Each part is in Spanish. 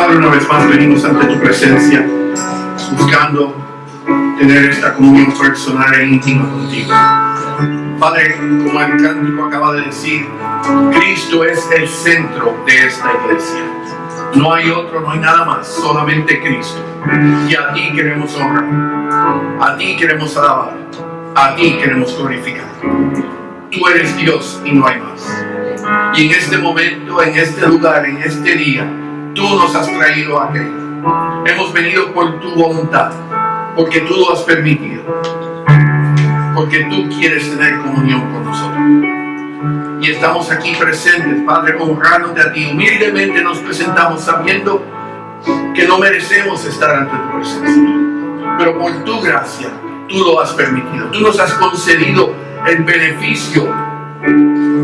Padre, una vez más venimos ante tu presencia, buscando tener esta comunión personal e íntima contigo. Padre, como el cántico acaba de decir, Cristo es el centro de esta iglesia. No hay otro, no hay nada más, solamente Cristo. Y a ti queremos honrar, a ti queremos alabar, a ti queremos glorificar. Tú eres Dios y no hay más. Y en este momento, en este lugar, en este día, tú nos has traído aquí. Hemos venido por tu voluntad, porque tú lo has permitido, porque tú quieres tener comunión con nosotros. Y estamos aquí presentes, Padre, honrándote a ti. Humildemente nos presentamos sabiendo que no merecemos estar ante tu presencia, pero por tu gracia, tú lo has permitido. Tú nos has concedido el beneficio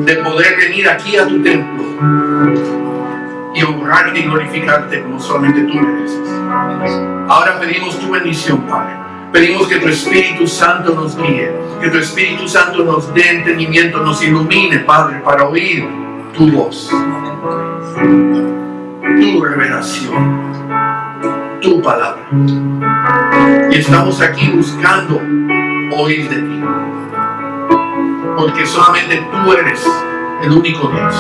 de poder venir aquí a tu templo y honrarte y glorificarte como solamente tú mereces. Ahora pedimos tu bendición, Padre. Pedimos que tu Espíritu Santo nos guíe, que tu Espíritu Santo nos dé entendimiento, nos ilumine, Padre, para oír tu voz, tu revelación, tu palabra. Y estamos aquí buscando oír de ti, porque solamente tú eres el único Dios.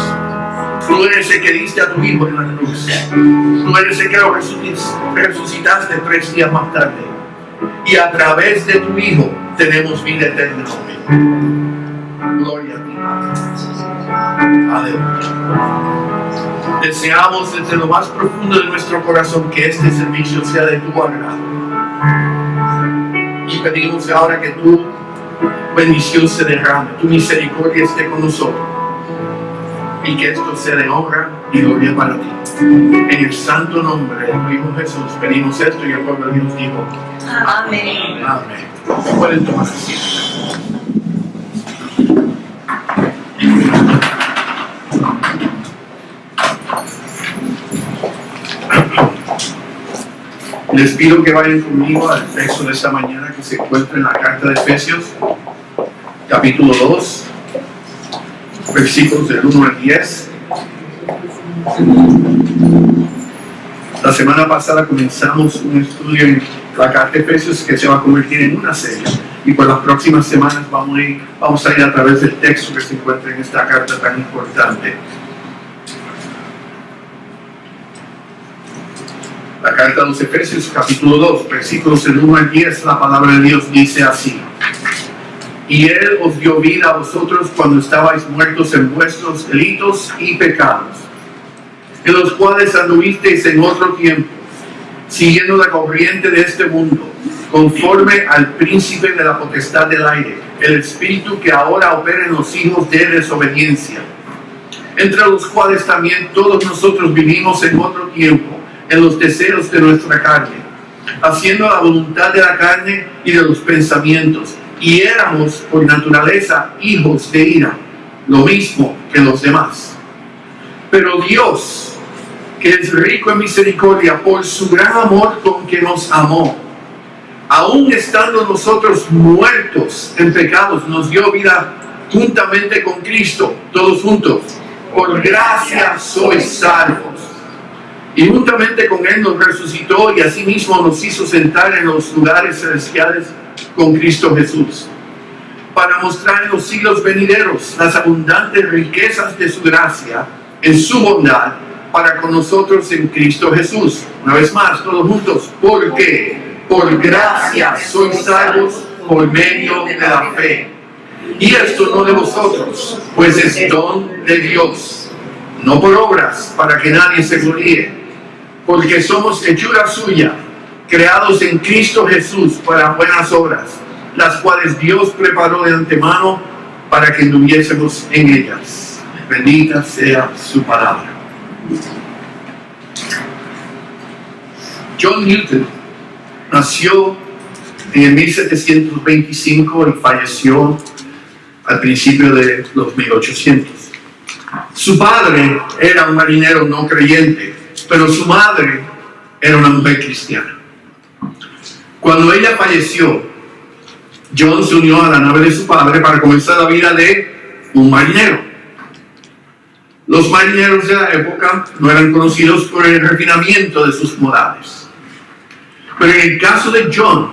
Tú eres el que diste a tu Hijo en la cruz. Tú eres el que lo resucitaste 3 días más tarde. Y a través de tu Hijo tenemos vida eterna. Gloria a ti. Aleluya. Deseamos desde lo más profundo de nuestro corazón que este servicio sea de tu agrado. Y pedimos ahora que tu bendición se derrame, tu misericordia esté con nosotros. Y que esto sea de honra y gloria para ti. En el santo nombre de tu Hijo Jesús pedimos esto y el pueblo de Dios dijo: amén. Amén. Pueden tomar asiento. Les pido que vayan conmigo al texto de esta mañana que se encuentra en la carta de Efesios, capítulo 2. Versículos del 1 al 10. La semana pasada comenzamos un estudio en la carta de Efesios que se va a convertir en una serie. Y por las próximas semanas vamos a ir a través del texto que se encuentra en esta carta tan importante. La carta de los Efesios, capítulo 2, versículos del 1 al 10, la palabra de Dios dice así: y Él os dio vida a vosotros cuando estabais muertos en vuestros delitos y pecados, en los cuales anduvisteis en otro tiempo, siguiendo la corriente de este mundo, conforme al príncipe de la potestad del aire, el espíritu que ahora opera en los hijos de desobediencia, entre los cuales también todos nosotros vivimos en otro tiempo, en los deseos de nuestra carne, haciendo la voluntad de la carne y de los pensamientos, y éramos por naturaleza hijos de ira, lo mismo que los demás. Pero Dios, que es rico en misericordia, por su gran amor con que nos amó, aun estando nosotros muertos en pecados, nos dio vida juntamente con Cristo, todos juntos. Por gracia sois salvos. Y juntamente con Él nos resucitó y asimismo nos hizo sentar en los lugares celestiales con Cristo Jesús, para mostrar en los siglos venideros las abundantes riquezas de su gracia en su bondad para con nosotros en Cristo Jesús. Una vez más, todos juntos: porque por gracia sois salvos por medio de la fe. Y esto no de vosotros, pues es don de Dios, no por obras, para que nadie se gloríe, porque somos hechura suya, creados en Cristo Jesús para buenas obras, las cuales Dios preparó de antemano para que anduviésemos en ellas. Bendita sea su palabra. John Newton nació en el 1725 y falleció al principio de los 1800. Su padre era un marinero no creyente, pero su madre era una mujer cristiana. Cuando ella falleció, John se unió a la nave de su padre para comenzar la vida de un marinero. Los marineros de la época no eran conocidos por el refinamiento de sus modales. Pero en el caso de John,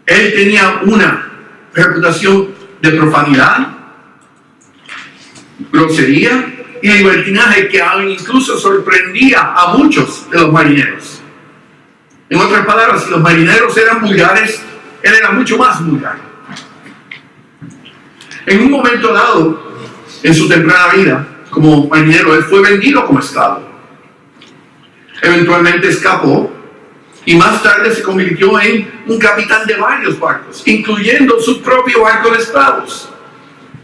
él tenía una reputación de profanidad, grosería y libertinaje que incluso sorprendía a muchos de los marineros. En otras palabras, si los marineros eran vulgares, él era mucho más vulgar. En un momento dado, en su temprana vida como marinero, él fue vendido como esclavo. Eventualmente escapó y más tarde se convirtió en un capitán de varios barcos, incluyendo su propio barco de esclavos.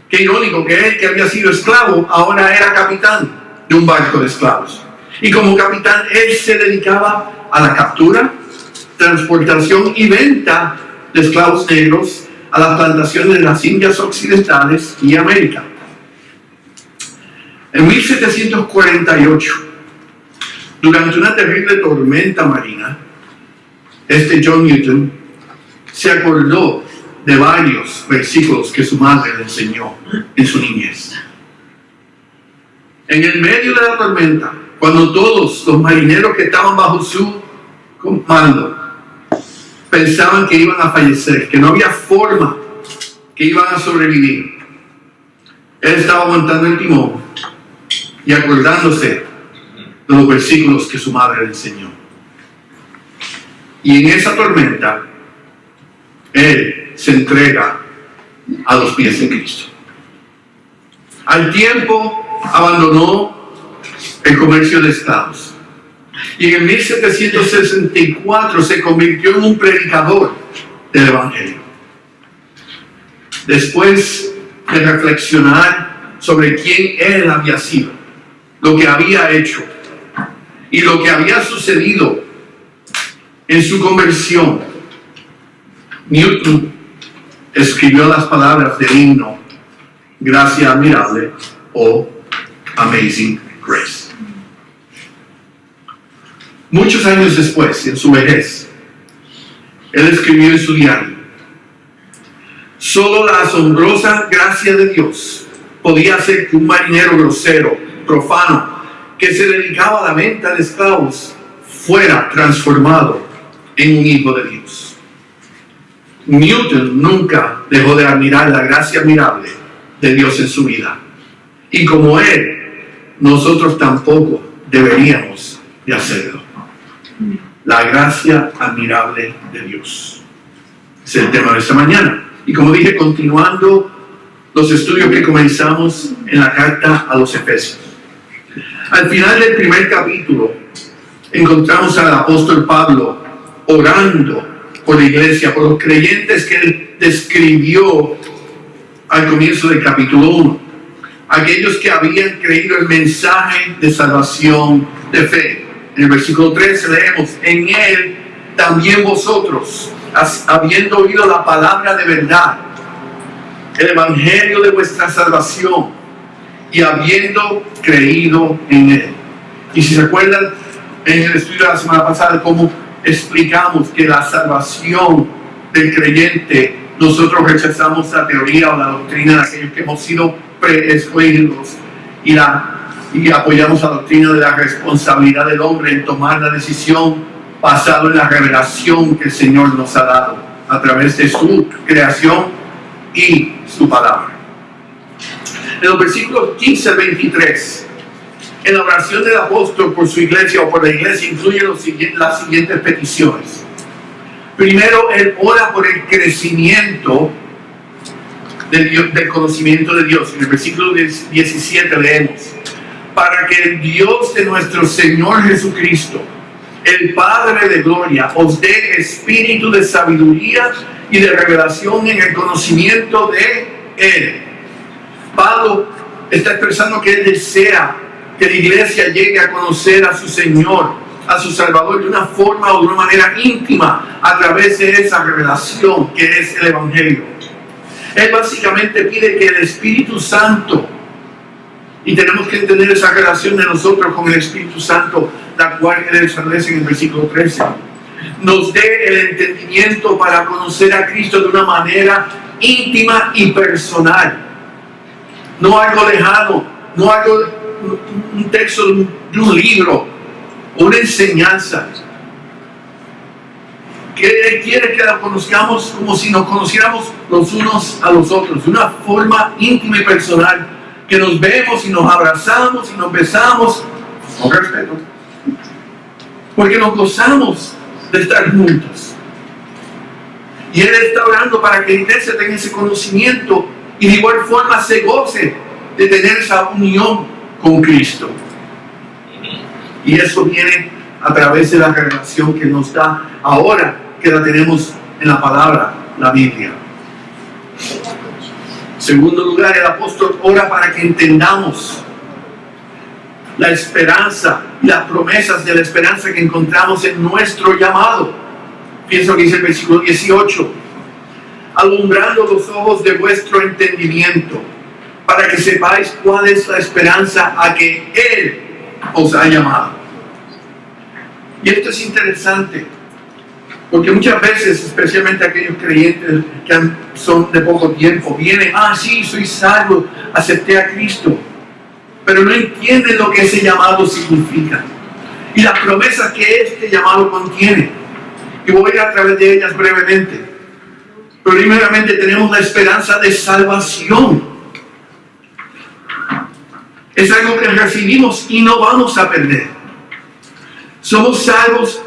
Qué irónico que él, que había sido esclavo, ahora era capitán de un barco de esclavos. Y como capitán, él se dedicaba a la captura, transportación y venta de esclavos negros a las plantaciones de las Indias Occidentales y América. En 1748, durante una terrible tormenta marina, John Newton se acordó de varios versículos que su madre le enseñó en su niñez. En el medio de la tormenta, cuando todos los marineros que estaban bajo su comando pensaban que iban a fallecer, que no había forma que iban a sobrevivir, él estaba aguantando el timón y acordándose de los versículos que su madre le enseñó. Y en esa tormenta, él se entrega a los pies de Cristo. Al tiempo, abandonó el comercio de esclavos. Y en 1764 se convirtió en un predicador del Evangelio. Después de reflexionar sobre quién él había sido, lo que había hecho y lo que había sucedido en su conversión, Newton escribió las palabras del himno Gracia Admirable o Amazing Grace. Muchos años después, en su vejez, él escribió en su diario: solo la asombrosa gracia de Dios podía hacer que un marinero grosero, profano, que se dedicaba a la venta de esclavos, fuera transformado en un hijo de Dios. Newton nunca dejó de admirar la gracia admirable de Dios en su vida. Y como él, nosotros tampoco deberíamos de hacerlo. La gracia admirable de Dios es el tema de esta mañana. Y como dije, continuando los estudios que comenzamos en la carta a los Efesios. Al final del primer capítulo, encontramos al apóstol Pablo orando por la iglesia, por los creyentes que él describió al comienzo del capítulo 1. Aquellos que habían creído el mensaje de salvación de fe. En el versículo 13 leemos: en él también vosotros, habiendo oído la palabra de verdad, el evangelio de vuestra salvación, y habiendo creído en él. Y si se acuerdan, en el estudio de la semana pasada, cómo explicamos que la salvación del creyente, nosotros rechazamos la teoría o la doctrina de aquellos que hemos sido preescogidos y apoyamos la doctrina de la responsabilidad del hombre en tomar la decisión basado en la revelación que el Señor nos ha dado a través de su creación y su palabra. En los versículos 15 al 23, en la oración del apóstol por su iglesia o por la iglesia, incluye las siguientes peticiones. Primero, él ora por el crecimiento del conocimiento de Dios. En el versículo 17 leemos: para que el Dios de nuestro Señor Jesucristo, el Padre de gloria, os dé espíritu de sabiduría y de revelación en el conocimiento de Él. Pablo está expresando que él desea que la iglesia llegue a conocer a su Señor, a su Salvador, de una forma o de una manera íntima a través de esa revelación que es el Evangelio. Él básicamente pide que el Espíritu Santo, y tenemos que entender esa relación de nosotros con el Espíritu Santo, la cual él establece en el versículo 13, nos dé el entendimiento para conocer a Cristo de una manera íntima y personal. No algo lejano, no algo, un texto de un libro, una enseñanza. Que Él quiere que la conozcamos como si nos conociéramos los unos a los otros, de una forma íntima y personal, que nos vemos y nos abrazamos y nos besamos con respeto, porque nos gozamos de estar juntos. Y Él está orando para que la iglesia tenga ese conocimiento y de igual forma se goce de tener esa unión con Cristo. Y eso viene a través de la revelación que nos da ahora que la tenemos en la palabra, la Biblia. En segundo lugar, el apóstol ora para que entendamos la esperanza y las promesas de la esperanza que encontramos en nuestro llamado. Pienso que dice el versículo 18: alumbrando los ojos de vuestro entendimiento, para que sepáis cuál es la esperanza a que Él os ha llamado. Y esto es interesante, porque muchas veces, especialmente aquellos creyentes que son de poco tiempo, vienen, sí, soy salvo, acepté a Cristo, pero no entienden lo que ese llamado significa y las promesas que este llamado contiene. Y voy a ir a través de ellas brevemente. Primeramente tenemos la esperanza de salvación. Es algo que recibimos y no vamos a perder. Somos salvos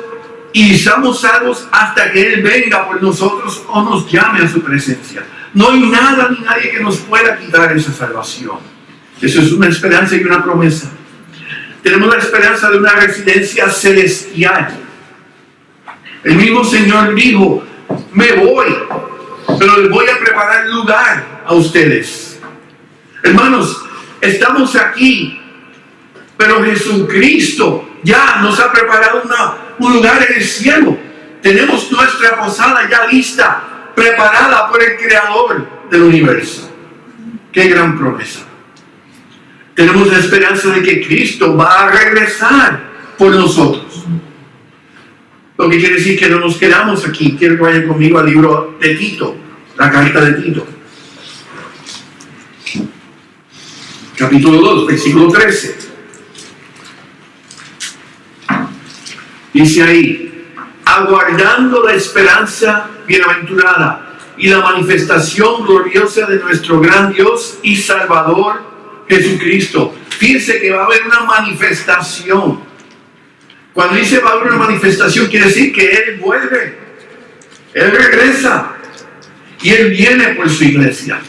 y somos salvos hasta que Él venga por nosotros o nos llame a su presencia. No hay nada ni nadie que nos pueda quitar esa salvación. Eso es una esperanza y una promesa. Tenemos la esperanza de una residencia celestial. El mismo Señor dijo: me voy, pero les voy a preparar lugar a ustedes. Hermanos, estamos aquí, pero Jesucristo ya nos ha preparado un lugar en el cielo. Tenemos nuestra posada ya lista, preparada por el Creador del universo. ¡Qué gran promesa! Tenemos la esperanza de que Cristo va a regresar por nosotros. Lo que quiere decir que no nos quedamos aquí. Quiero que vayan conmigo al libro de Tito, la carta de Tito. Capítulo 2, versículo 13. Dice ahí: aguardando la esperanza bienaventurada y la manifestación gloriosa de nuestro gran Dios y Salvador Jesucristo. Fíjense que va a haber una manifestación. Cuando dice va a haber una manifestación, quiere decir que Él vuelve, Él regresa y Él viene por su iglesia.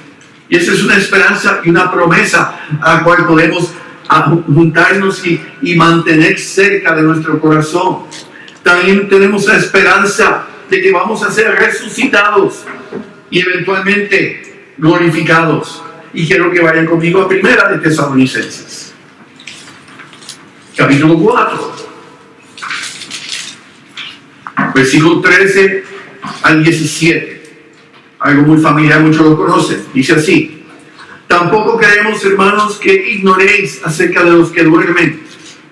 Y esa es una esperanza y una promesa a la cual podemos juntarnos y mantener cerca de nuestro corazón. También tenemos la esperanza de que vamos a ser resucitados y eventualmente glorificados. Y quiero que vayan conmigo a Primera de Tesalonicenses, capítulo 4. Versículo 13 al 17. Algo muy familiar, muchos lo conocen. Dice así: tampoco queremos, hermanos, que ignoréis acerca de los que duermen,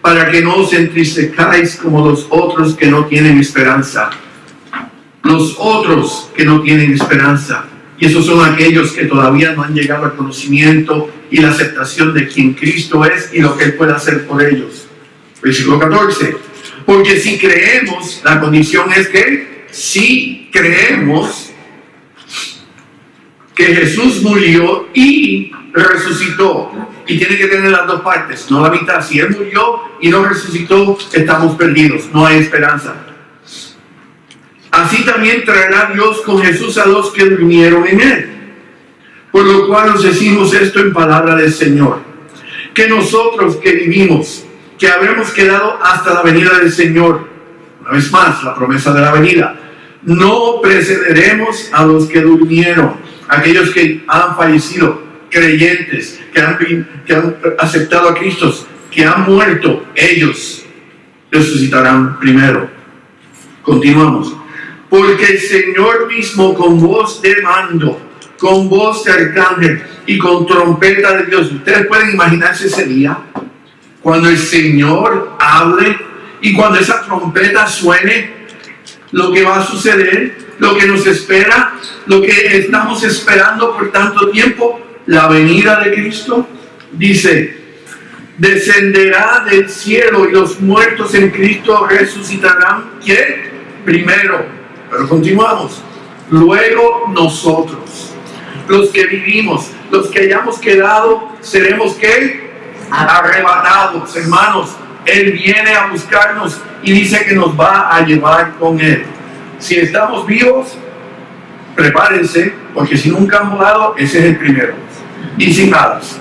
para que no os entristezcáis como los otros que no tienen esperanza. Los otros que no tienen esperanza. Y esos son aquellos que todavía no han llegado al conocimiento y la aceptación de quien Cristo es y lo que Él puede hacer por ellos. Versículo 14. Porque si creemos, la condición es que si creemos que Jesús murió y resucitó, y tiene que tener las dos partes, no la mitad. Si Él murió y no resucitó, estamos perdidos, no hay esperanza. Así también traerá Dios con Jesús a los que durmieron en Él. Por lo cual nos decimos esto en palabra del Señor: que nosotros que vivimos, que habremos quedado hasta la venida del Señor, una vez más la promesa de la venida, no precederemos a los que durmieron, aquellos que han fallecido, creyentes, que han aceptado a Cristo, que han muerto. Ellos resucitarán primero. Continuamos. Porque el Señor mismo, con voz de mando, con voz de arcángel y con trompeta de Dios. Ustedes pueden imaginarse ese día cuando el Señor hable y cuando esa trompeta suene, lo que va a suceder, lo que nos espera, lo que estamos esperando por tanto tiempo, la venida de Cristo. Dice: descenderá del cielo y los muertos en Cristo resucitarán. ¿Qué? Primero. Pero continuamos. Luego nosotros, los que vivimos, los que hayamos quedado, seremos ¿qué? Arrebatados, hermanos. Él viene a buscarnos y dice que nos va a llevar con Él. Si estamos vivos, prepárense, porque si nunca han volado, ese es el primero. Y sin alas.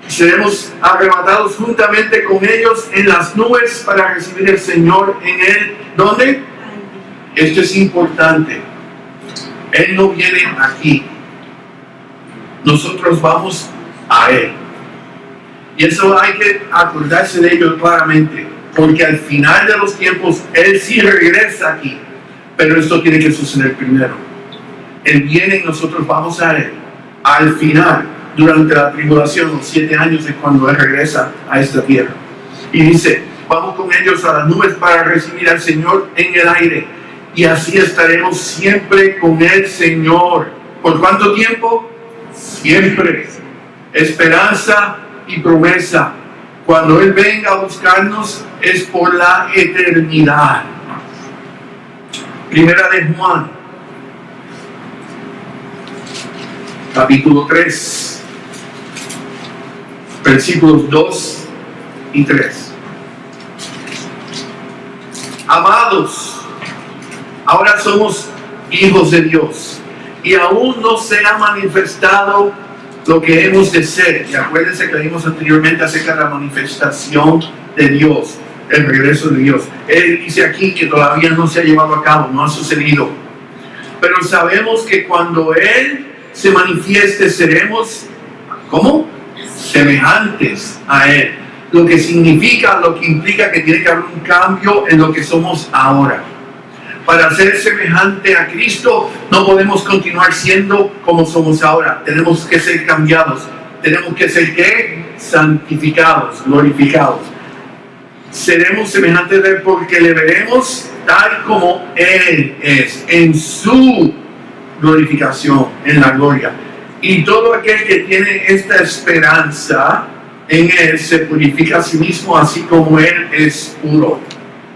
Seremos arrebatados juntamente con ellos en las nubes para recibir al Señor en Él. ¿Dónde? Esto es importante. Él no viene aquí. Nosotros vamos a Él. Y eso hay que acordarse de ello claramente. Porque al final de los tiempos, Él sí regresa aquí. Pero esto tiene que suceder primero. Él viene y nosotros vamos a Él. Al final, durante la tribulación, los 7 años de cuando Él regresa a esta tierra. Y dice, vamos con ellos a las nubes para recibir al Señor en el aire. Y así estaremos siempre con el Señor. ¿Por cuánto tiempo? Siempre. Esperanza y promesa. Cuando Él venga a buscarnos es por la eternidad. Primera de Juan, capítulo 3, versículos 2 y 3. Amados, ahora somos hijos de Dios y aún no se ha manifestado lo que hemos de ser. Y acuérdense que leímos anteriormente acerca de la manifestación de Dios, el regreso de Dios. Él dice aquí que todavía no se ha llevado a cabo, no ha sucedido. Pero sabemos que cuando Él se manifieste seremos, ¿cómo? Semejantes a Él. Lo que significa, lo que implica que tiene que haber un cambio en lo que somos ahora. Para ser semejante a Cristo no podemos continuar siendo como somos ahora. Tenemos que ser cambiados. Tenemos que ser ¿qué? Santificados, glorificados. Seremos semejantes de Él porque le veremos tal como Él es, en su glorificación, en la gloria. Y todo aquel que tiene esta esperanza en Él se purifica a sí mismo, así como Él es puro.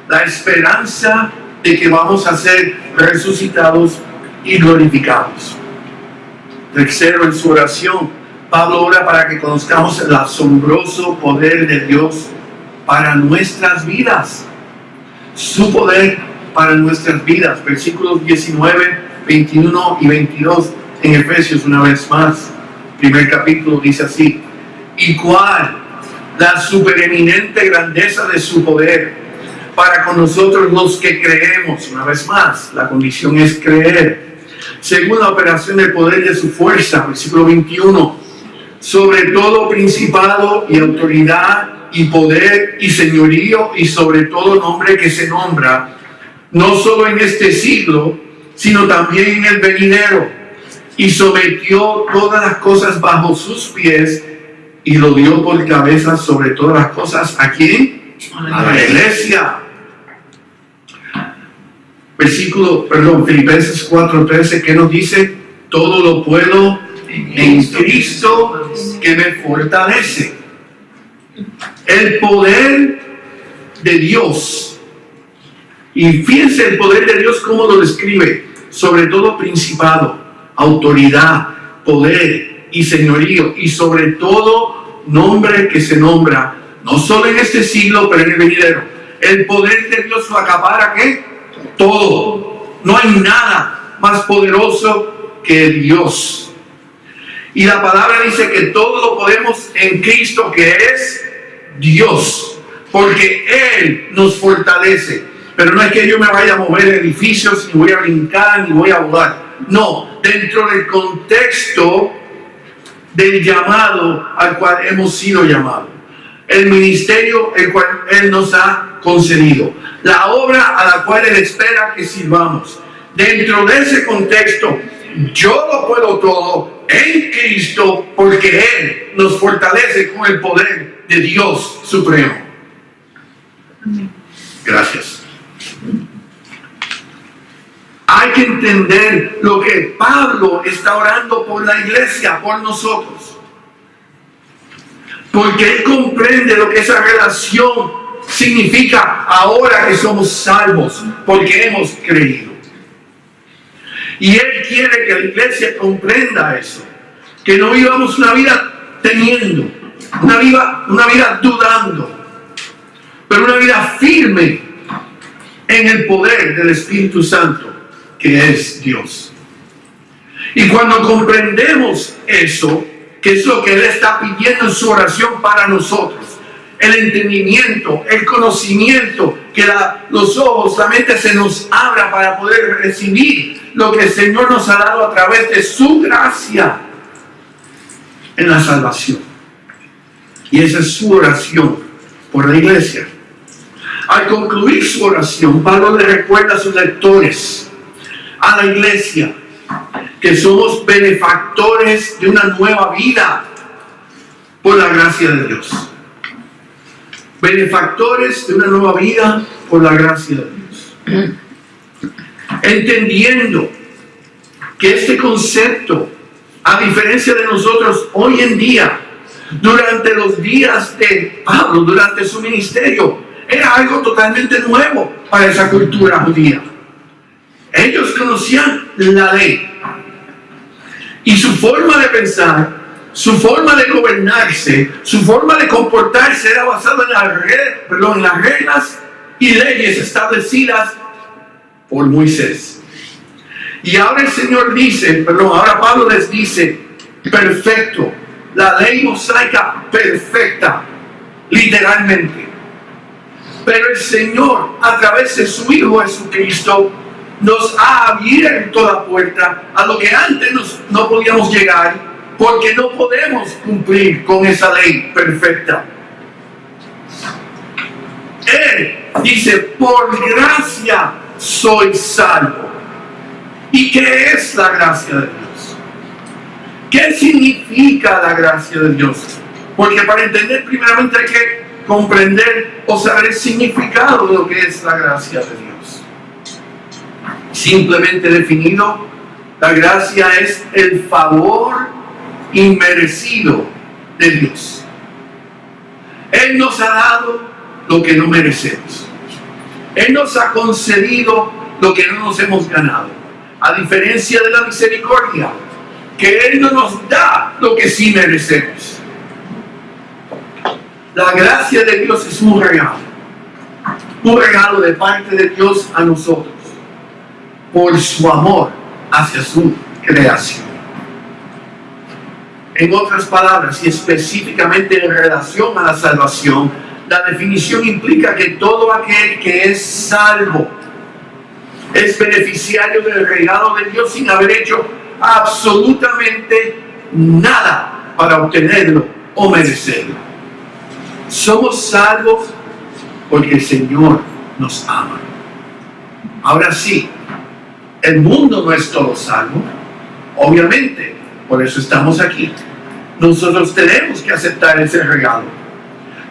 La esperanza de que vamos a ser resucitados y glorificados. Tercero, en su oración, Pablo ora para que conozcamos el asombroso poder de Dios para nuestras vidas. Su poder para nuestras vidas. Versículos 19, 21 y 22 en Efesios, una vez más. Primer capítulo dice así: ¿y cuál la supereminente grandeza de su poder para con nosotros los que creemos? Una vez más, la condición es creer. Según la operación del poder de su fuerza, versículo 21, sobre todo principado y autoridad y poder y señorío y sobre todo nombre que se nombra, no solo en este siglo, sino también en el venidero, y sometió todas las cosas bajo sus pies y lo dio por cabeza sobre todas las cosas. ¿A quién? A la iglesia. Filipenses 4:13, ¿qué nos dice? Todo lo puedo en Cristo que me fortalece. El poder de Dios. Y fíjense el poder de Dios cómo lo describe. Sobre todo principado, autoridad, poder y señorío. Y sobre todo nombre que se nombra, no solo en este siglo, pero en el venidero. El poder de Dios lo acapara, ¿qué? Todo. No hay nada más poderoso que Dios. Y la palabra dice que todo lo podemos en Cristo, que es Dios, porque Él nos fortalece. Pero no es que yo me vaya a mover edificios, ni voy a brincar, ni voy a volar. No, dentro del contexto del llamado al cual hemos sido llamados. El ministerio el cual Él nos ha concedido. La obra a la cual Él espera que sirvamos. Dentro de ese contexto, yo lo puedo todo en Cristo, porque Él nos fortalece con el poder de Dios Supremo. Gracias. Hay que entender lo que Pablo está orando por la iglesia, por nosotros. Porque Él comprende lo que esa relación significa ahora que somos salvos, porque hemos creído. Y Él quiere que la iglesia comprenda eso, que no vivamos una vida temiendo, una vida dudando, pero una vida firme en el poder del Espíritu Santo, que es Dios. Y cuando comprendemos eso, que es lo que Él está pidiendo en su oración para nosotros, el entendimiento, el conocimiento, que los ojos, la mente se nos abra para poder recibir lo que el Señor nos ha dado a través de su gracia en la salvación. Y esa es su oración por la iglesia. Al concluir su oración, Pablo le recuerda a sus lectores, a la iglesia, que somos benefactores de una nueva vida por la gracia de Dios. Benefactores de una nueva vida por la gracia de Dios. Entendiendo que este concepto, a diferencia de nosotros hoy en día, durante los días de Pablo, durante su ministerio, era algo totalmente nuevo para esa cultura judía. Ellos conocían la ley. Y su forma de pensar, su forma de gobernarse, su forma de comportarse era basada en las reglas y leyes establecidas por Moisés. Y ahora el Señor dice, ahora Pablo les dice, perfecto, la ley mosaica perfecta, literalmente. Pero el Señor, a través de su Hijo Jesucristo, nos ha abierto la puerta a lo que antes no podíamos llegar, porque no podemos cumplir con esa ley perfecta. Él dice, por gracia soy salvo. ¿Y qué es la gracia de Dios? ¿Qué significa la gracia de Dios? Porque para entender primeramente hay que comprender o saber el significado de lo que es la gracia de Dios. Simplemente definido, la gracia es el favor inmerecido de Dios. Él nos ha dado lo que no merecemos. Él nos ha concedido lo que no nos hemos ganado. A diferencia de la misericordia, que Él no nos da lo que sí merecemos. La gracia de Dios es un regalo de parte de Dios a nosotros, por su amor hacia su creación. En otras palabras, y específicamente en relación a la salvación, la definición implica que todo aquel que es salvo es beneficiario del regalo de Dios sin haber hecho absolutamente nada para obtenerlo o merecerlo. Somos salvos porque el Señor nos ama. Ahora sí, el mundo no es todo salvo, obviamente, por eso estamos aquí. Nosotros tenemos que aceptar ese regalo.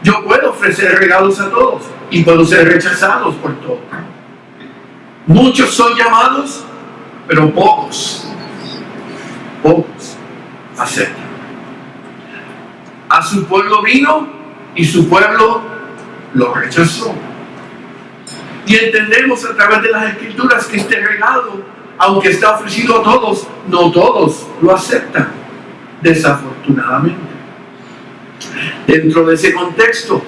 Yo puedo ofrecer regalos a todos y puedo ser rechazados por todos. Muchos son llamados, pero pocos aceptan. A su pueblo vino y su pueblo lo rechazó. Y entendemos a través de las Escrituras que este regalo, aunque está ofrecido a todos, no todos lo aceptan, desafortunadamente. Dentro de ese contexto,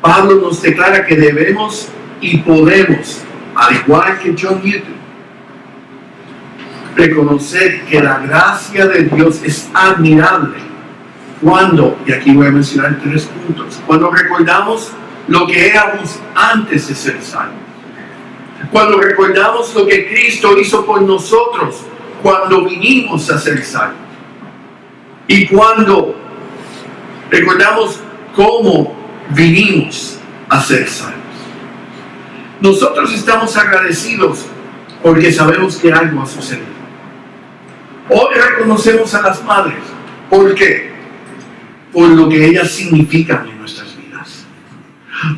Pablo nos declara que debemos y podemos, al igual que John Newton, reconocer que la gracia de Dios es admirable cuando, y aquí voy a mencionar 3 puntos, cuando recordamos lo que éramos antes de ser salvos, cuando recordamos lo que Cristo hizo por nosotros cuando vinimos a ser salvos, y cuando recordamos cómo vinimos a ser salvos. Nosotros estamos agradecidos porque sabemos que algo ha sucedido. Hoy reconocemos a las madres. ¿Por qué? Por lo que ellas significan en nuestras vidas,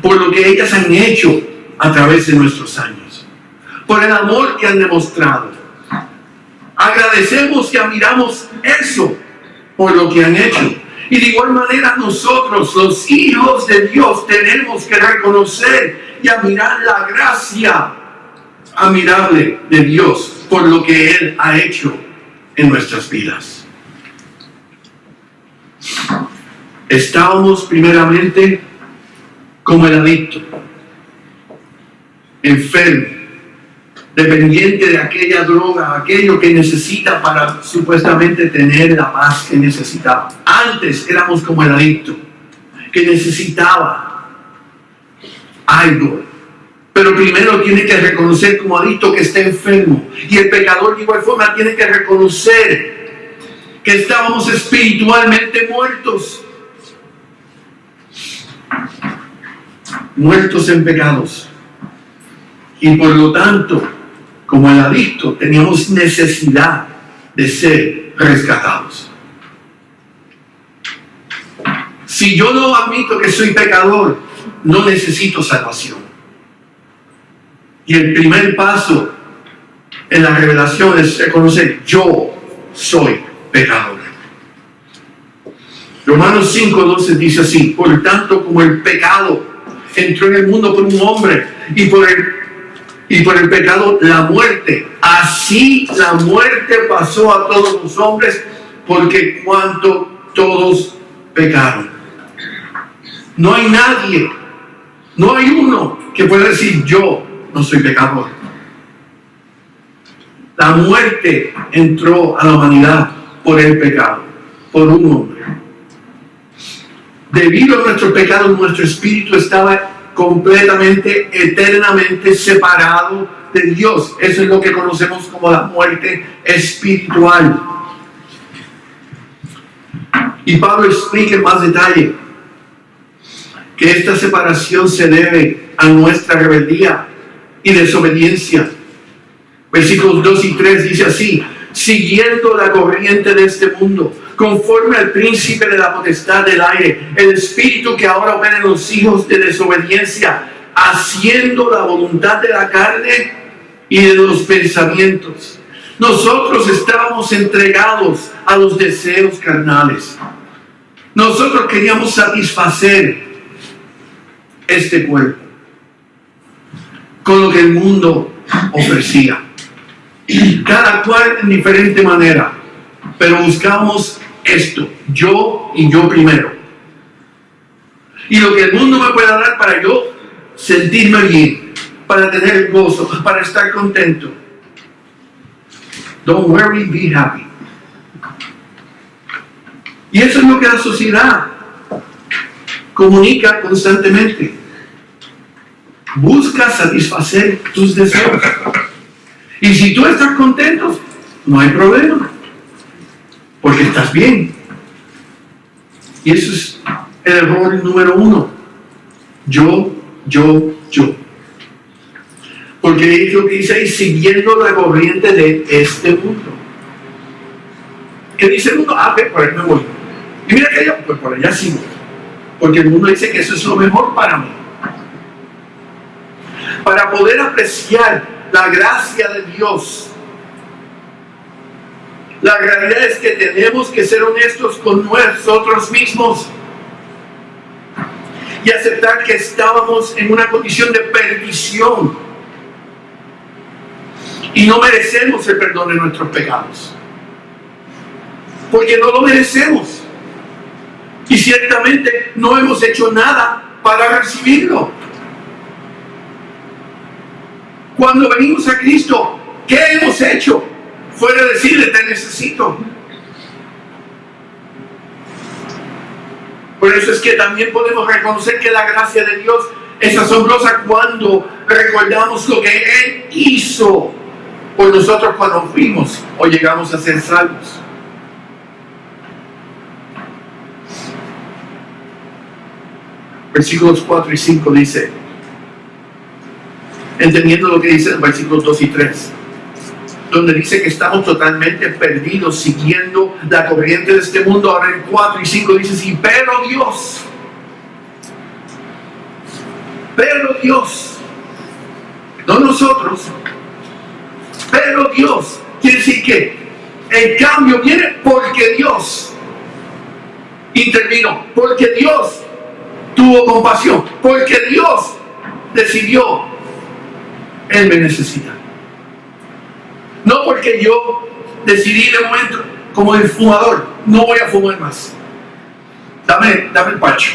por lo que ellas han hecho a través de nuestros años, por el amor que han demostrado. Agradecemos y admiramos eso por lo que han hecho. Y de igual manera nosotros, los hijos de Dios, tenemos que reconocer y admirar la gracia admirable de Dios por lo que Él ha hecho en nuestras vidas. Estábamos primeramente como el adicto, enfermo, dependiente de aquella droga, aquello que necesita para supuestamente tener la paz que necesitaba. Antes éramos como el adicto, que necesitaba algo. Pero primero tiene que reconocer como adicto que está enfermo. Y el pecador de igual forma tiene que reconocer que estábamos espiritualmente muertos. Muertos en pecados. Y por lo tanto, como el adicto, teníamos necesidad de ser rescatados. Si yo no admito que soy pecador, no necesito salvación. Y el primer paso en la revelación es reconocer: yo soy pecador. Romanos 5:12 dice así: por tanto, como el pecado entró en el mundo por un hombre, y por el pecado la muerte, así la muerte pasó a todos los hombres, porque cuanto todos pecaron. No hay nadie, no hay uno que pueda decir: yo no soy pecador. La muerte entró a la humanidad por el pecado, por un hombre. Debido a nuestro pecado, nuestro espíritu estaba completamente, eternamente separado de Dios. Eso es lo que conocemos como la muerte espiritual. Y Pablo explica en más detalle que esta separación se debe a nuestra rebeldía y desobediencia. Versículos 2 y 3 dice así: siguiendo la corriente de este mundo, conforme al príncipe de la potestad del aire, el espíritu que ahora opera en los hijos de desobediencia, haciendo la voluntad de la carne y de los pensamientos. Nosotros estábamos entregados a los deseos carnales. Nosotros queríamos satisfacer este cuerpo con lo que el mundo ofrecía, cada cual en diferente manera, pero buscamos esto: yo y yo primero, y lo que el mundo me pueda dar para yo sentirme bien, para tener gozo, para estar contento. Don't worry, be happy. Y eso es lo que la sociedad comunica constantemente. Busca satisfacer tus deseos. Y si tú estás contento, no hay problema, porque estás bien. Y eso es el error número 1. Yo. Porque es lo que dice ahí: siguiendo la corriente de este mundo. ¿Qué dice el mundo? Por ahí me voy. Y mira que yo, pues por allá sigo. Porque el mundo dice que eso es lo mejor para mí. Para poder apreciar la gracia de Dios, la realidad es que tenemos que ser honestos con nosotros mismos y aceptar que estábamos en una condición de perdición y no merecemos el perdón de nuestros pecados, porque no lo merecemos y ciertamente no hemos hecho nada para recibirlo. Cuando venimos a Cristo, ¿qué hemos hecho? Fuera de decirle: te necesito. Por eso es que también podemos reconocer que la gracia de Dios es asombrosa cuando recordamos lo que Él hizo por nosotros cuando fuimos o llegamos a ser salvos. Versículos 4 y 5 dice, entendiendo lo que dice en versículos 2 y 3, donde dice que estamos totalmente perdidos siguiendo la corriente de este mundo. Ahora en 4 y 5 dice así: pero Dios, no nosotros, pero Dios. Quiere decir que el cambio viene porque Dios intervino, porque Dios tuvo compasión, porque Dios decidió, Él me necesita. No porque yo decidí de momento, como el fumador, no voy a fumar más. Dame el pacho.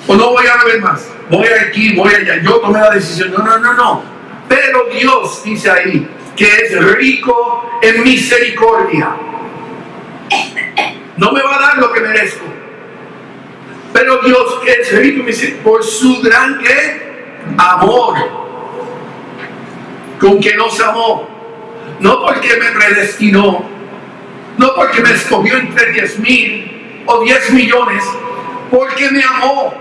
O no voy a beber más. Voy aquí, voy allá. Yo tomé la decisión. No. Pero Dios dice ahí que es rico en misericordia. No me va a dar lo que merezco. Pero Dios que es rico en misericordia por su gran amor. Con que nos amó. No porque me predestinó. No porque me escogió entre 10,000 o 10 millones. Porque me amó.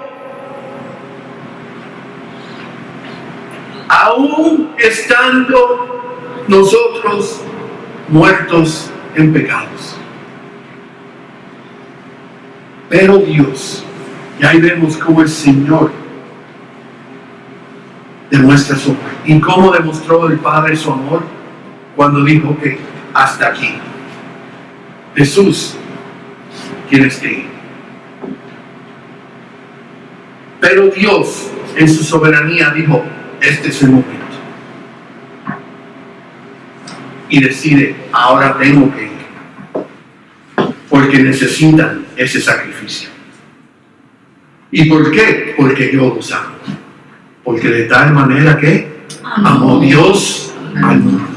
Aún estando nosotros muertos en pecados. Pero Dios, y ahí vemos cómo el Señor demuestra su amor. ¿Y cómo demostró el Padre su amor? Cuando dijo que hasta aquí. Jesús, tienes que ir. Pero Dios, en su soberanía, dijo, este es el momento. Y decide, ahora tengo que ir. Porque necesitan ese sacrificio. ¿Y por qué? Porque yo los amo. Porque de tal manera que amó Dios al mundo.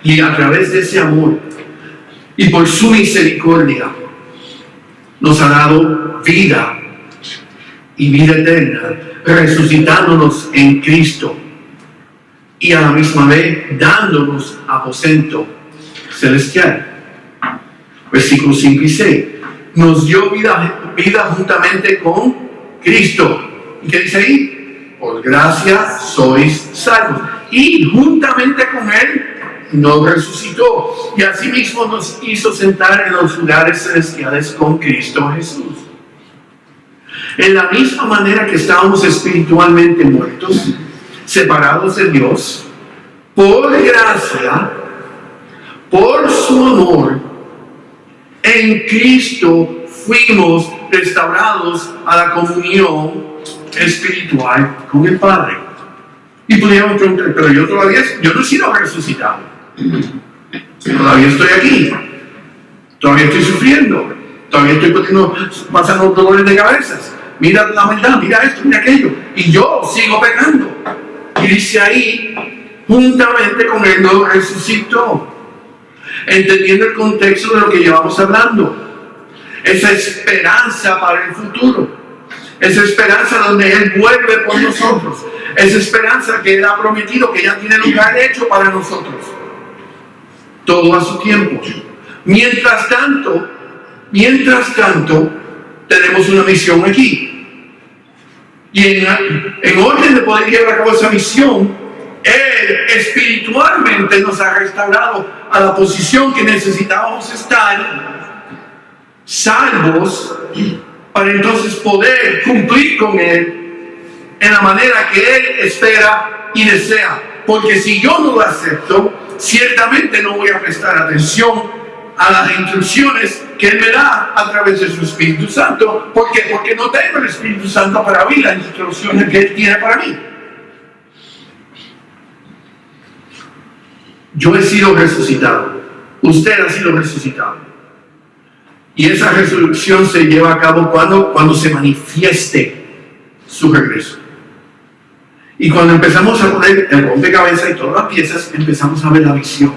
Y a través de ese amor y por su misericordia nos ha dado vida y vida eterna, resucitándonos en Cristo y a la misma vez dándonos aposento celestial. Versículos 5 y 6. Nos dio vida juntamente con Cristo. ¿Y qué dice ahí? Por gracia sois salvos. Y juntamente con Él nos resucitó. Y asimismo nos hizo sentar en los lugares celestiales con Cristo Jesús. En la misma manera que estábamos espiritualmente muertos, separados de Dios, por gracia, por su amor, en Cristo fuimos restaurados a la comunión espiritual con el Padre. Y podríamos preguntar, pero yo no he sido resucitado. Todavía estoy aquí. Todavía estoy sufriendo. Todavía estoy pasando dolores de cabezas. Mira la maldad, mira esto, mira aquello. Y yo sigo pecando. Y dice ahí, juntamente con Él nos resucitó. Entendiendo el contexto de lo que llevamos hablando. Esa esperanza para el futuro. Esa esperanza donde Él vuelve por nosotros. Esa esperanza que Él ha prometido, que ya tiene lugar hecho para nosotros. Todo a su tiempo. Mientras tanto, tenemos una misión aquí. Y en orden de poder llevar a cabo esa misión, Él espiritualmente nos ha restaurado a la posición que necesitábamos estar, salvos, para entonces poder cumplir con Él en la manera que Él espera y desea. Porque si yo no lo acepto, ciertamente no voy a prestar atención a las instrucciones que Él me da a través de su Espíritu Santo. ¿Por qué? Porque no tengo el Espíritu Santo para oír las instrucciones que Él tiene para mí. Yo he sido resucitado. Usted ha sido resucitado. Y esa resurrección se lleva a cabo cuando se manifieste su regreso. Y cuando empezamos a poner el rompecabezas y todas las piezas, empezamos a ver la visión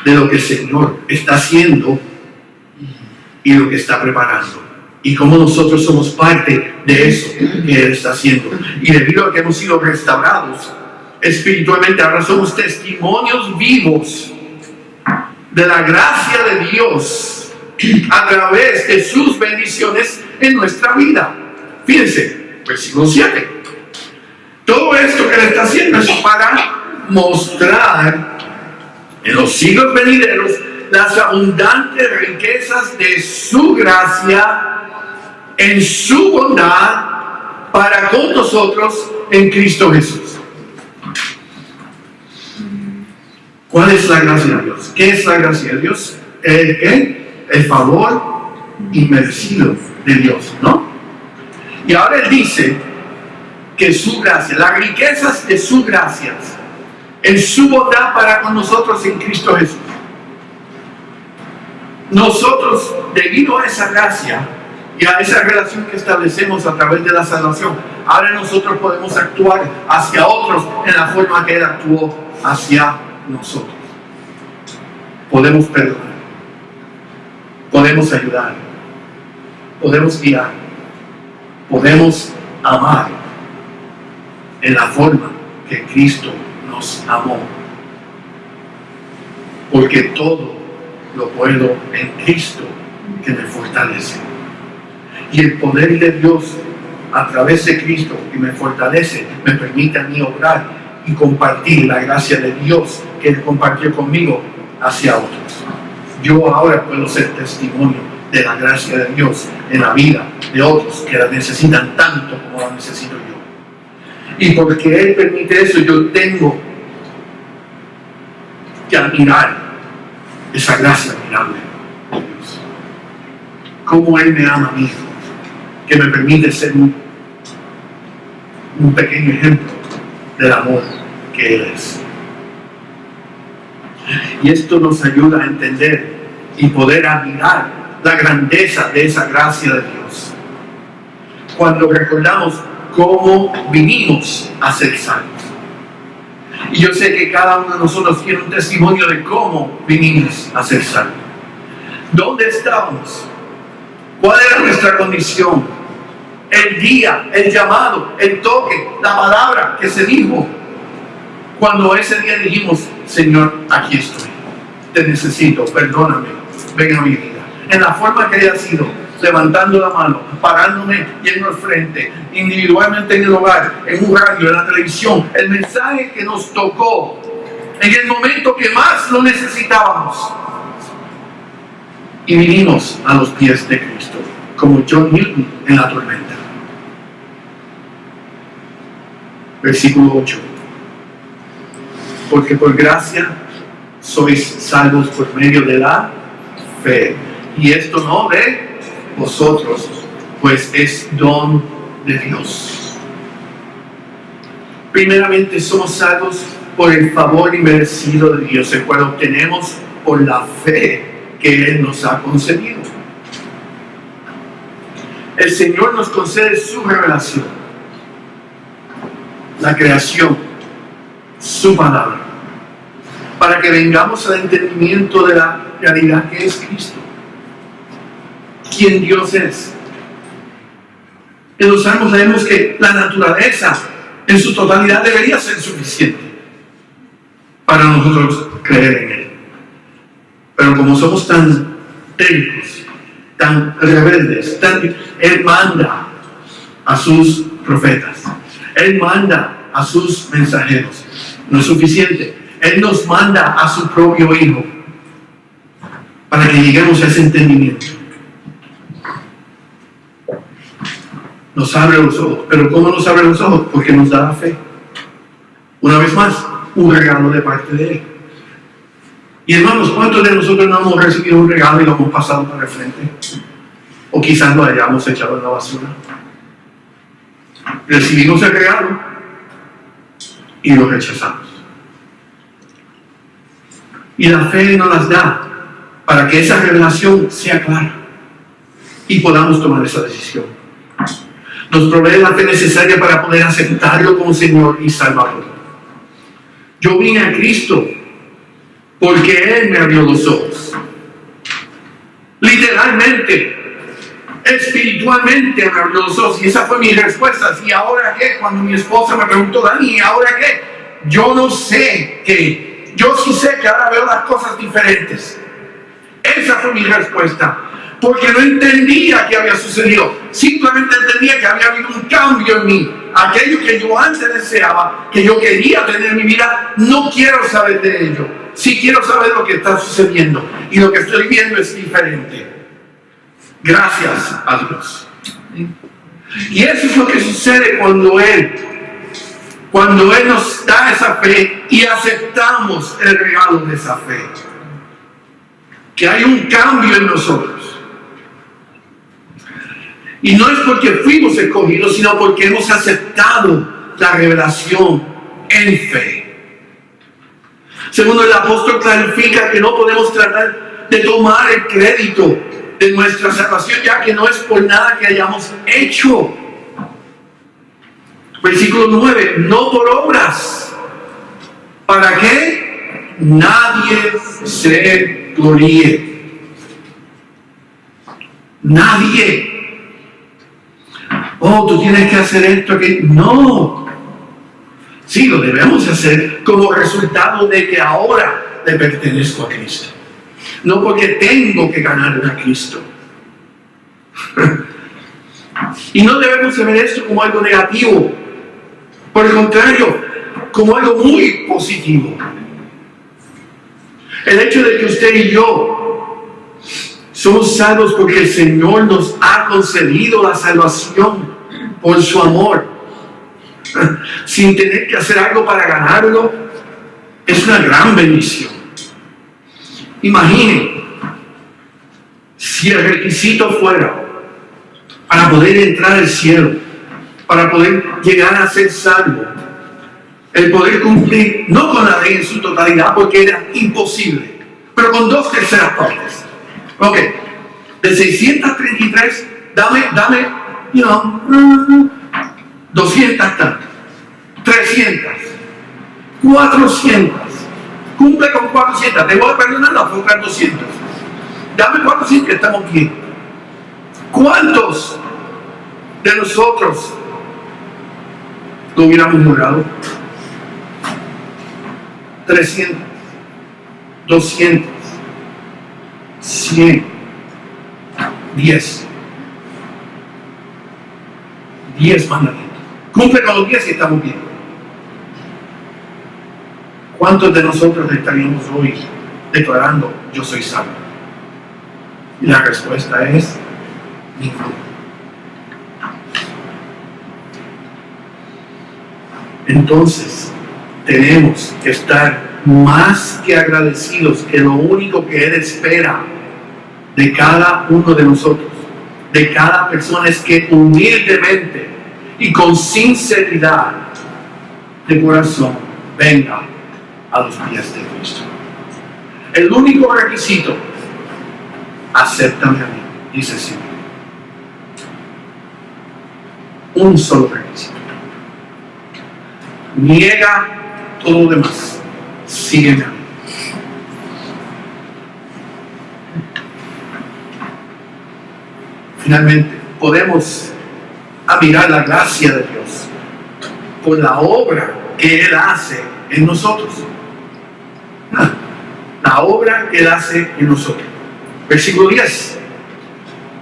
de lo que el Señor está haciendo y lo que está preparando. Y cómo nosotros somos parte de eso que Él está haciendo. Y debido a que hemos sido restaurados espiritualmente, ahora somos testimonios vivos de la gracia de Dios a través de sus bendiciones en nuestra vida. Fíjense, versículo 7. Todo esto que Él está haciendo es para mostrar en los siglos venideros las abundantes riquezas de su gracia en su bondad para con nosotros en Cristo Jesús. ¿Cuál es la gracia de Dios? ¿Qué es la gracia de Dios? el favor inmerecido de Dios, ¿no? Y ahora Él dice que su gracia, las riquezas de su gracia, en su bondad para con nosotros en Cristo Jesús. Nosotros, debido a esa gracia y a esa relación que establecemos a través de la salvación, ahora nosotros podemos actuar hacia otros en la forma que Él actuó hacia nosotros. Podemos perdonar, podemos ayudar, podemos guiar, podemos amar en la forma que Cristo nos amó. Porque todo lo puedo en Cristo que me fortalece. Y el poder de Dios a través de Cristo que me fortalece, me permite a mí obrar y compartir la gracia de Dios que Él compartió conmigo hacia otros. Yo ahora puedo ser testimonio de la gracia de Dios en la vida de otros que la necesitan tanto como la necesito yo. Y porque Él permite eso, yo tengo que admirar esa gracia admirable de Dios. Cómo Él me ama a mí, que me permite ser un pequeño ejemplo del amor que Él es. Y esto nos ayuda a entender y poder admirar la grandeza de esa gracia de Dios. Cuando recordamos cómo vinimos a ser salvos. Y yo sé que cada uno de nosotros tiene un testimonio de cómo vinimos a ser salvos. ¿Dónde estábamos? ¿Cuál era nuestra condición? El día, el llamado, el toque, la palabra que se dijo. Cuando ese día dijimos, Señor, aquí estoy. Te necesito, perdóname, ven a mi vida. En la forma que haya sido, levantando la mano, parándome yendo al frente, individualmente en el hogar, en un radio, en la televisión, el mensaje que nos tocó en el momento que más lo necesitábamos. Y vinimos a los pies de Cristo, como John Newton en la tormenta. Versículo 8. Porque por gracia sois salvos por medio de la fe. Y esto no de vosotros, pues es don de Dios. Primeramente somos salvos por el favor inmerecido de Dios, el cual obtenemos por la fe que Él nos ha concedido. El Señor nos concede su revelación, la creación, su palabra, para que vengamos al entendimiento de la realidad que es Cristo, quien Dios es. En los Salmos leemos que la naturaleza en su totalidad debería ser suficiente para nosotros creer en Él. Pero como somos tan tercos, tan rebeldes, Él manda a sus profetas, Él manda a sus mensajeros. No es suficiente. Él nos manda a su propio Hijo para que lleguemos a ese entendimiento. Nos abre los ojos. ¿Pero cómo nos abre los ojos? Porque nos da la fe. Una vez más, un regalo de parte de Él. Y hermanos, ¿cuántos de nosotros no hemos recibido un regalo y lo hemos pasado para el frente? O quizás lo hayamos echado en la basura. Recibimos el regalo y lo rechazamos. Y la fe nos las da para que esa revelación sea clara y podamos tomar esa decisión. Nos provee la fe necesaria para poder aceptarlo como Señor y Salvador. Yo vine a Cristo porque Él me abrió los ojos. Literalmente, espiritualmente me abrió los ojos. Y esa fue mi respuesta. ¿Y ahora qué? Cuando mi esposa me preguntó, Dani, ¿y ahora qué? Yo no sé qué. Yo sí sé que ahora veo las cosas diferentes. Esa fue mi respuesta. Porque no entendía qué había sucedido. Simplemente entendía que había habido un cambio en mí. Aquello que yo antes deseaba, que yo quería tener en mi vida, no quiero saber de ello. Sí quiero saber lo que está sucediendo. Y lo que estoy viendo es diferente. Gracias a Dios. Y eso es lo que sucede cuando Él nos da esa fe y aceptamos el regalo de esa fe. que hay un cambio en nosotros. Y no es porque fuimos escogidos, sino porque hemos aceptado la revelación en fe. Segundo, el apóstol clarifica que no podemos tratar de tomar el crédito de nuestra salvación, ya que no es por nada que hayamos hecho. Versículo 9, no por obras, para que nadie se gloríe. Nadie. Oh, tú tienes que hacer esto, que no. Sí, lo debemos hacer como resultado de que ahora le pertenezco a Cristo. No porque tengo que ganar a Cristo. Y no debemos ver esto como algo negativo. Por el contrario, como algo muy positivo. El hecho de que usted y yo somos salvos porque el Señor nos ha concedido la salvación por su amor, sin tener que hacer algo para ganarlo, es una gran bendición. Imagine si el requisito fuera para poder entrar al cielo, para poder llegar a ser salvo, el poder cumplir, no con la ley en su totalidad, porque era imposible, pero con 2/3 partes. Ok, de 633, dame, 200 tanto, 300, 400, cumple con 400, te voy a perdonar las otras 200, dame 400 que estamos bien. ¿Cuántos de nosotros lo hubiéramos logrado? 300, 200, 100, 10 mandamientos. Cumple con los 10 y estamos bien. ¿Cuántos de nosotros estaríamos hoy declarando yo soy salvo? Y la respuesta es ninguno. Entonces tenemos que estar más que agradecidos, que lo único que Él espera de cada uno de nosotros, de cada persona, es que humildemente y con sinceridad de corazón venga a los pies de Cristo. El único requisito: acéptame a mí, dice el Señor. Un solo requisito. Niega todo lo demás. Sígueme a mí. Finalmente, podemos admirar la gracia de Dios por la obra que Él hace en nosotros. La obra que Él hace en nosotros. Versículo 10.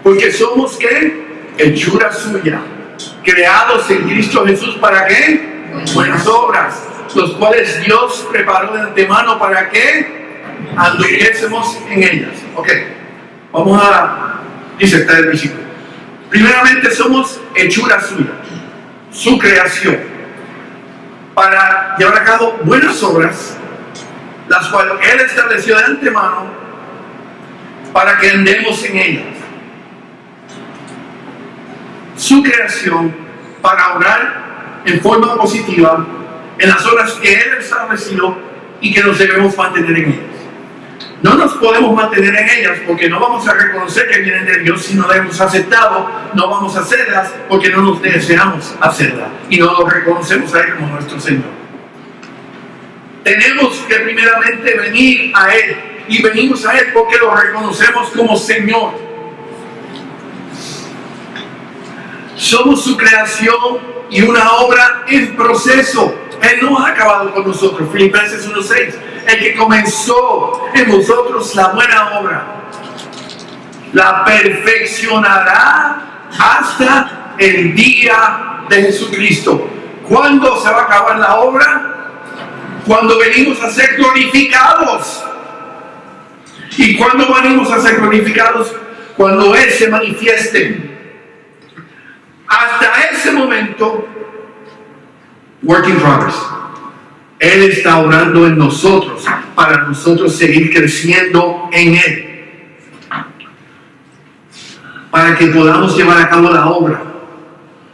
Porque somos, ¿qué? Hechura suya, creados en Cristo Jesús, ¿para qué? Buenas obras, los cuales Dios preparó de antemano para que anduviésemos en ellas. Ok, vamos a disertar el versículo. Primeramente, somos hechura suya, su creación, para llevar a cabo buenas obras, las cuales Él estableció de antemano para que andemos en ellas. Su creación para obrar en forma positiva en las obras que Él estableció y que nos debemos mantener en ellas. No nos podemos mantener en ellas porque no vamos a reconocer que vienen de Dios si no las hemos aceptado. No vamos a hacerlas porque no nos deseamos hacerlas y no lo reconocemos a Él como nuestro Señor. Tenemos que primeramente venir a Él, y venimos a Él porque lo reconocemos como Señor. Somos su creación y una obra en proceso. Él no ha acabado con nosotros. Filipenses 1:6. El que comenzó en vosotros la buena obra, la perfeccionará hasta el día de Jesucristo. ¿Cuándo se va a acabar la obra? Cuando venimos a ser glorificados. ¿Y cuándo venimos a ser glorificados? Cuando Él se manifieste. Hasta ese momento, work in progress. Él está orando en nosotros para nosotros seguir creciendo en Él. para que podamos llevar a cabo la obra.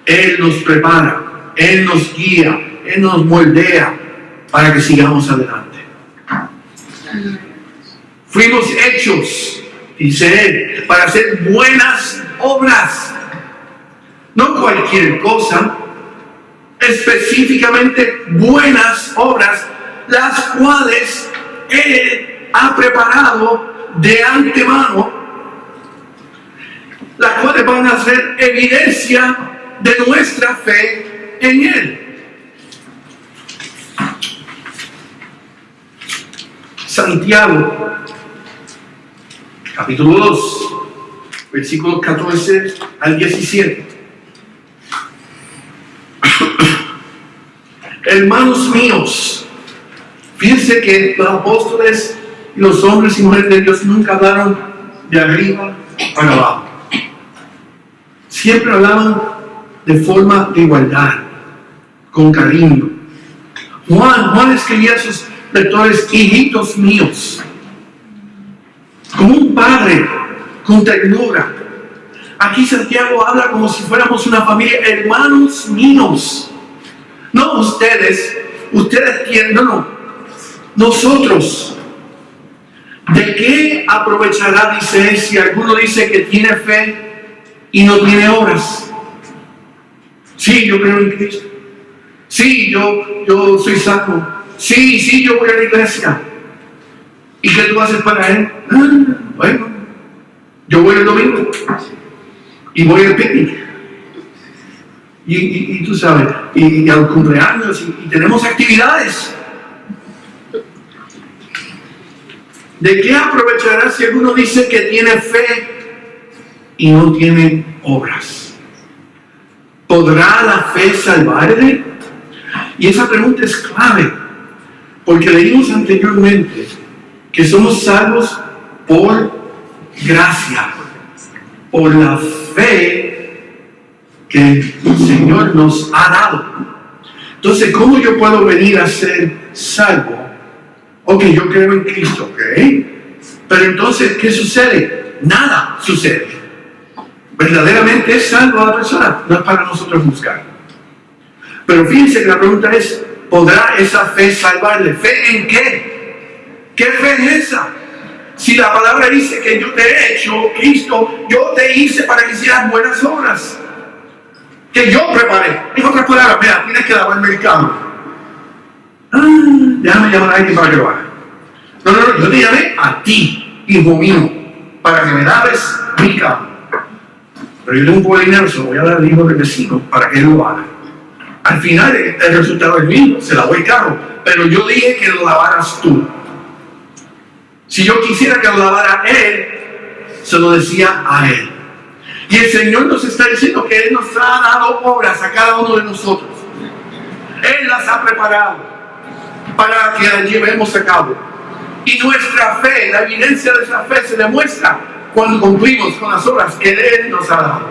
Él nos prepara, Él nos guía, Él nos moldea para que sigamos adelante. Fuimos hechos, dice Él, para hacer buenas obras. No cualquier cosa, específicamente buenas obras, las cuales Él ha preparado de antemano, las cuales van a ser evidencia de nuestra fe en Él. Santiago, capítulo 2, versículos 14 al 17. Hermanos míos, fíjense que los apóstoles y los hombres y mujeres de Dios nunca hablaron de arriba para abajo. Siempre hablaban de forma de igualdad, con cariño. Juan escribía a sus lectores: hijitos míos, como un padre, con ternura. Aquí Santiago habla como si fuéramos una familia, hermanos míos. No ustedes tienen, no, nosotros. ¿De qué aprovechará, dice él, si alguno dice que tiene fe y no tiene obras? Sí, yo creo en Cristo. Sí, yo soy salvo. Sí, yo voy a la iglesia. ¿Y qué tú haces para él? Bueno, yo voy el domingo y voy al picnic. Y tú sabes, y a los cumpleaños, y tenemos actividades. ¿De qué aprovechará si alguno dice que tiene fe y no tiene obras? ¿Podrá la fe salvarle? Y esa pregunta es clave, porque leímos anteriormente que somos salvos por gracia, por la fe que el Señor nos ha dado. Entonces, ¿cómo yo puedo venir a ser salvo? Ok, yo creo en Cristo, ok. Pero entonces, ¿qué sucede? Nada sucede. Verdaderamente es salvo a la persona, no es para nosotros buscar. Pero fíjense que la pregunta es: ¿podrá esa fe salvarle? ¿Fe en qué? ¿Qué fe es esa? Si la palabra dice que yo te he hecho, Cristo, yo te hice para que hicieras buenas obras, que yo preparé. En otras palabras, mira, tienes que lavarme el carro. Déjame llamar a alguien para que lo haga. No, yo te llamé a ti, hijo mío, para que me laves mi carro. Pero yo tengo un poco de dinero, se lo voy a dar al hijo del vecino para que él lo haga. Al final el resultado es mío, se lavó el carro, pero yo dije que lo lavaras tú. Si yo quisiera que lo lavara él, se lo decía a él. Y el Señor nos está diciendo que Él nos ha dado obras a cada uno de nosotros. Él las ha preparado para que las llevemos a cabo. Y nuestra fe, la evidencia de esa fe se demuestra cuando cumplimos con las obras que Él nos ha dado.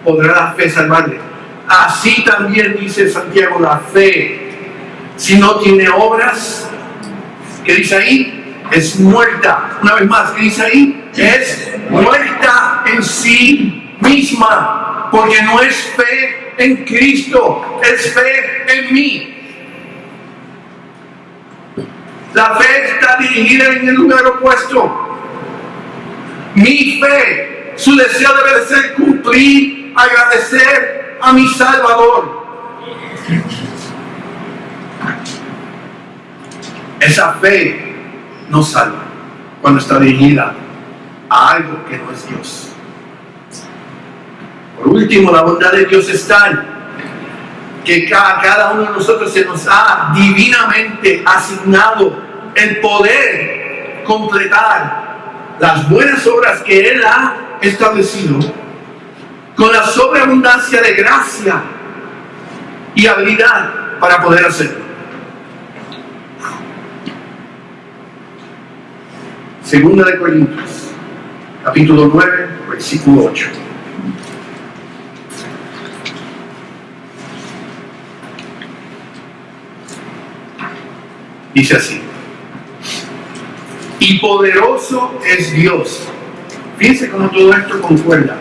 ¿Podrá la fe salvarle? Así también dice Santiago, la fe, si no tiene obras, ¿qué dice ahí? Es muerta. Una vez más, ¿qué dice ahí? Es muerta en sí misma, porque no es fe en Cristo, es fe en mí. La fe está dirigida en el lugar opuesto. Mi fe, su deseo debe de ser cumplir, agradecer a mi Salvador. Esa fe nos salva cuando está dirigida a algo que no es Dios. Por último, la bondad de Dios es tal que a cada uno de nosotros se nos ha divinamente asignado el poder completar las buenas obras que Él ha establecido con la sobreabundancia de gracia y habilidad para poder hacerlo. Segunda de Corintios, capítulo 9, versículo 8. Dice así: y poderoso es Dios Fíjense cómo todo esto concuerda.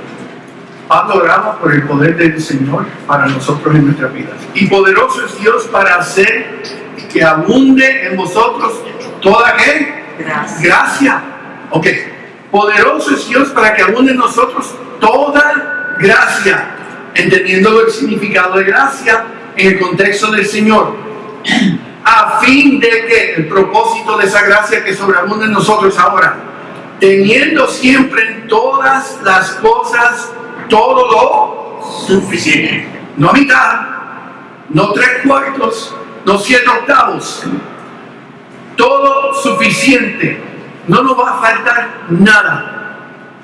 Pablo oraba por el poder del Señor para nosotros en nuestras vidas. Y poderoso es Dios para hacer que abunde en vosotros toda ¿qué? Gracia. Ok. Poderoso es Dios para que abunde en nosotros toda gracia. Entendiendo el significado de gracia en el contexto del Señor. A fin de que el propósito de esa gracia que sobreabunde en nosotros ahora, teniendo siempre en todas las cosas todo lo suficiente. No a mitad, no 3/4, no 7/8. Todo suficiente. No nos va a faltar nada.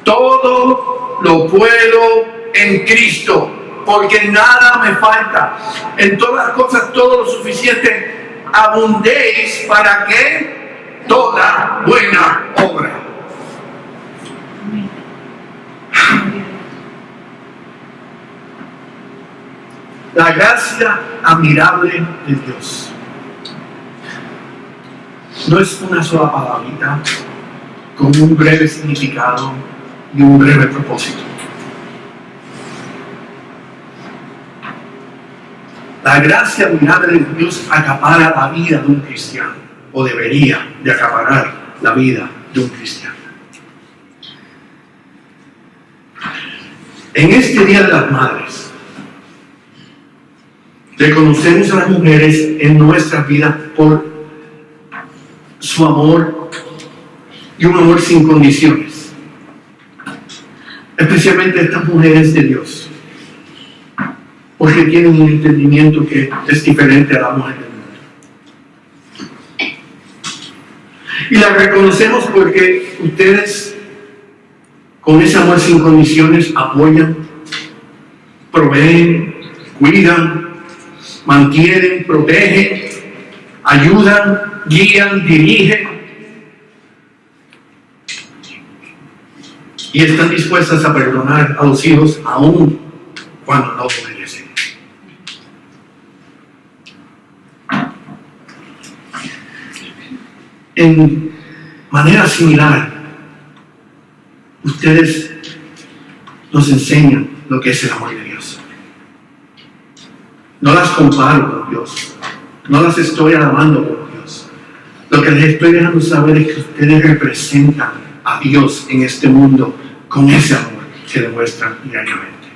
Todo lo puedo en Cristo, porque nada me falta. En todas las cosas, todo lo suficiente, abundéis para que toda buena obra. La gracia admirable de Dios no es una sola palabrita con un breve significado y un breve propósito. La gracia admirable de Dios acapara la vida de un cristiano, o debería de acaparar la vida de un cristiano. En este Día de las Madres, reconocemos a las mujeres en nuestras vidas por su amor y un amor sin condiciones. Especialmente estas mujeres de Dios, porque tienen un entendimiento que es diferente a la mujer del mundo. Y las reconocemos porque ustedes, con ese amor sin condiciones, apoyan, proveen, cuidan, mantienen, protegen, ayudan, guían, dirigen y están dispuestas a perdonar a los hijos aún cuando no obedecen. En manera similar, ustedes nos enseñan lo que es el amor de Dios. No las comparo con Dios, no las estoy alabando por Dios. Lo que les estoy dejando saber es que ustedes representan a Dios en este mundo con ese amor que demuestran diariamente.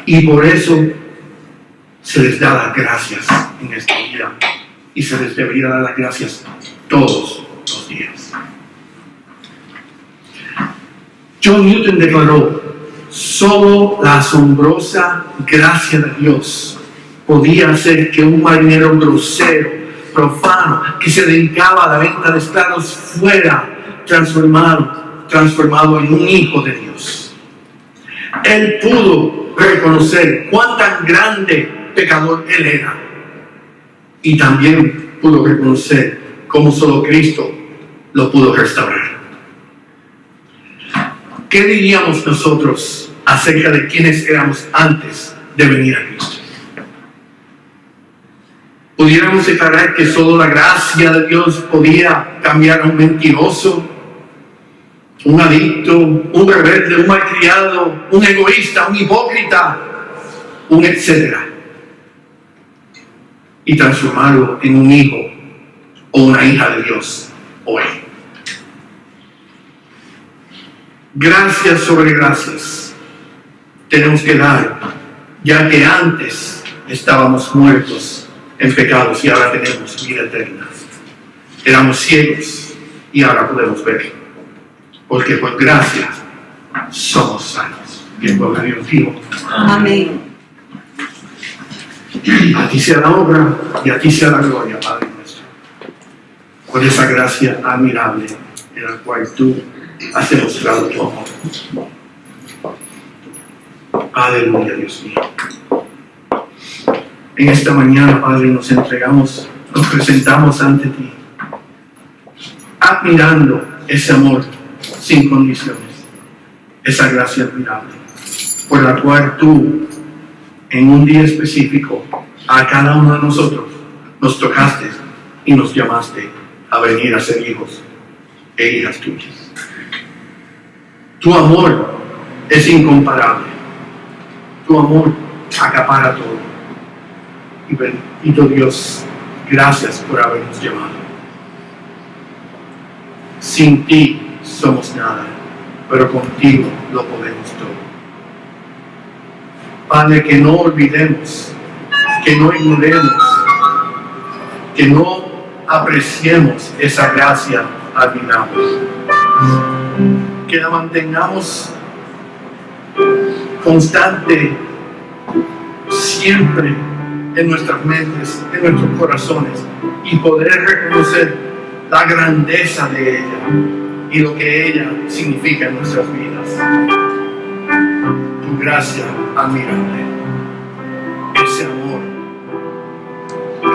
Y por eso se les da las gracias en esta vida y se les debería dar las gracias todos los días. John Newton declaró: solo la asombrosa gracia de Dios podía hacer que un marinero grosero, profano, que se dedicaba a la venta de esclavos fuera transformado en un hijo de Dios. Él pudo reconocer cuán tan grande pecador él era, y también pudo reconocer cómo solo Cristo lo pudo restaurar. ¿Qué diríamos nosotros acerca de quienes éramos antes de venir a Cristo? ¿Pudiéramos declarar que solo la gracia de Dios podía cambiar a un mentiroso, un adicto, un rebelde, un malcriado, un egoísta, un hipócrita, un etcétera, y transformarlo en un hijo o una hija de Dios hoy? Gracias sobre gracias tenemos que dar, ya que antes estábamos muertos en pecados y ahora tenemos vida eterna. Éramos ciegos y ahora podemos ver, porque por gracia somos salvos. Y el pueblo de Dios dijo: amén. A ti sea la obra y a ti sea la gloria, Padre nuestro, por esa gracia admirable en la cual tú has demostrado tu amor. Aleluya, Dios mío. En esta mañana, Padre, nos entregamos, nos presentamos ante ti, admirando ese amor sin condiciones, esa gracia admirable, por la cual tú, en un día específico, a cada uno de nosotros nos tocaste y nos llamaste a venir a ser hijos e hijas tuyas. Tu amor es incomparable. Tu amor acapara todo. Y bendito Dios, gracias por habernos llamado. Sin ti somos nada, pero contigo lo podemos todo. Padre, que no olvidemos, que no ignoremos, que no apreciemos esa gracia admirable. Que la mantengamos constante, siempre en nuestras mentes, en nuestros corazones, y poder reconocer la grandeza de ella y lo que ella significa en nuestras vidas. Tu gracia admirable, ese amor,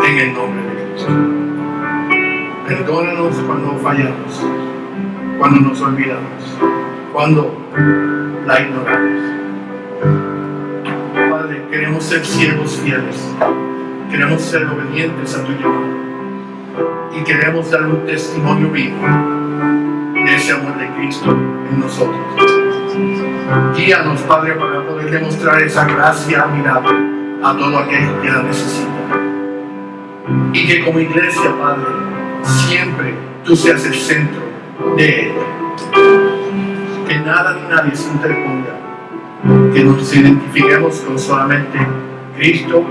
en el nombre de Cristo. Perdónanos cuando fallamos, cuando nos olvidamos, cuando la ignoramos. Padre, queremos ser siervos fieles, queremos ser obedientes a tu llamado y queremos dar un testimonio vivo de ese amor de Cristo en nosotros. Guíanos, Padre, para poder demostrar esa gracia admirable a todo aquel que la necesita. Y que como iglesia, Padre, siempre tú seas el centro de ella. Que nada ni nadie se interponga. Que nos identifiquemos con solamente Cristo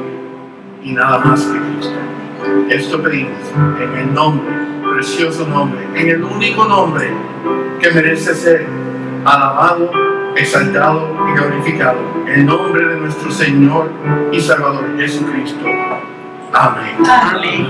y nada más que Cristo. Esto pedimos en el nombre, precioso nombre, en el único nombre que merece ser alabado, exaltado y glorificado, el nombre de nuestro Señor y Salvador Jesucristo. Amén. Amén.